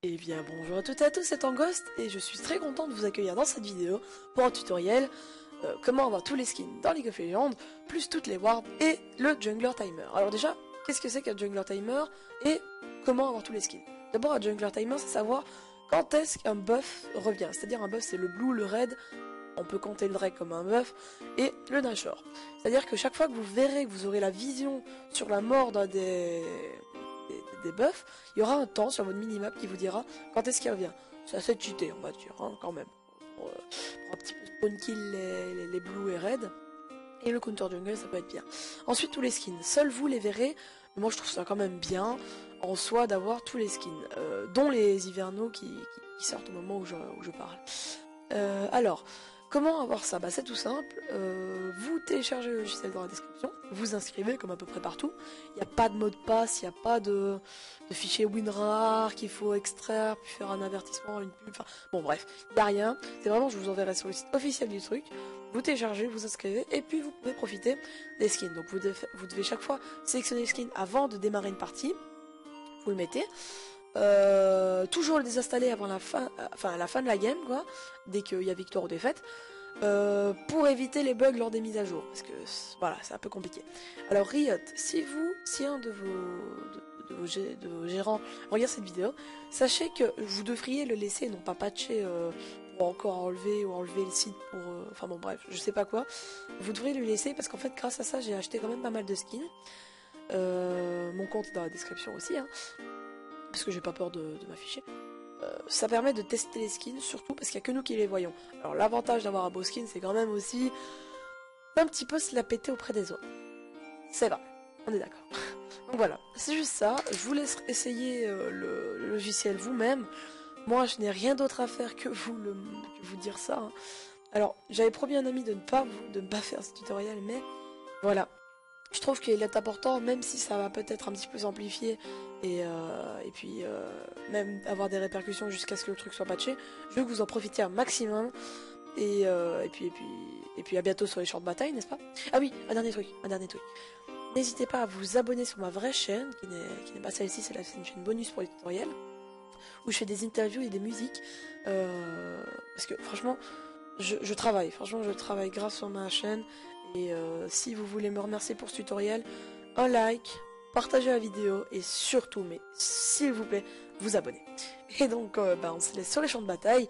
Et bien bonjour à toutes et à tous, c'est Tangost et je suis très content de vous accueillir dans cette vidéo pour un tutoriel comment avoir tous les skins dans League of Legends, plus toutes les wards et le Jungler Timer. Alors déjà, qu'est-ce que c'est qu'un Jungler Timer et comment avoir tous les skins? D'abord, un Jungler Timer, c'est savoir quand est-ce qu'un buff revient, c'est-à-dire un buff c'est le blue, le red, on peut compter le Drake comme un buff, et le Nashor. C'est-à-dire que chaque fois que vous verrez que vous aurez la vision sur la mort d'un des buffs, il y aura un temps sur votre minimap qui vous dira quand est-ce qu'il revient. C'est assez cheaté, on va dire, hein, quand même. Pour un petit peu spawn kill les blue et red. Et le counter jungle, ça peut être bien. Ensuite, tous les skins. Seuls vous les verrez. Moi, je trouve ça quand même bien, en soi, d'avoir tous les skins. Dont les hivernaux qui sortent au moment où je parle. Alors, comment avoir ça? Bah c'est tout simple, vous téléchargez le logiciel dans la description, vous inscrivez comme à peu près partout, il n'y a pas de mot de passe, il n'y a pas de fichier WinRAR qu'il faut extraire, puis faire un avertissement, une pub, enfin bon bref, il n'y a rien, c'est vraiment je vous enverrai sur le site officiel du truc, vous téléchargez, vous inscrivez, et puis vous pouvez profiter des skins. Donc vous devez chaque fois sélectionner le skin avant de démarrer une partie, vous le mettez, toujours le désinstaller avant la fin, à la fin de la game, quoi, dès qu'il y a victoire ou défaite, pour éviter les bugs lors des mises à jour, parce que voilà, c'est un peu compliqué. Alors Riot, si un de vos gérants regarde cette vidéo, sachez que vous devriez le laisser, non pas patcher pour encore enlever le site pour, enfin bon bref, je sais pas quoi. Vous devriez le laisser parce qu'en fait grâce à ça j'ai acheté quand même pas mal de skins. Mon compte est dans la description aussi, hein, parce que j'ai pas peur de m'afficher. Ça permet de tester les skins, surtout parce qu'il n'y a que nous qui les voyons. Alors l'avantage d'avoir un beau skin, c'est quand même aussi un petit peu se la péter auprès des autres. C'est vrai, on est d'accord. Donc voilà, c'est juste ça, je vous laisse essayer le logiciel vous-même. Moi, je n'ai rien d'autre à faire que vous dire ça, hein. Alors, j'avais promis à un ami de ne pas faire ce tutoriel, mais voilà. Je trouve qu'il est important, même si ça va peut-être un petit peu s'amplifier et puis même avoir des répercussions jusqu'à ce que le truc soit patché, je veux que vous en profitiez un maximum et puis à bientôt sur les champs de bataille, n'est-ce pas? Ah oui, un dernier truc. N'hésitez pas à vous abonner sur ma vraie chaîne, qui n'est pas celle-ci, c'est une chaîne bonus pour les tutoriels, où je fais des interviews et des musiques, parce que franchement, je travaille grâce sur ma chaîne, et si vous voulez me remercier pour ce tutoriel, un like, partagez la vidéo, et surtout, mais s'il vous plaît, vous abonnez. Et donc, on se laisse sur les champs de bataille,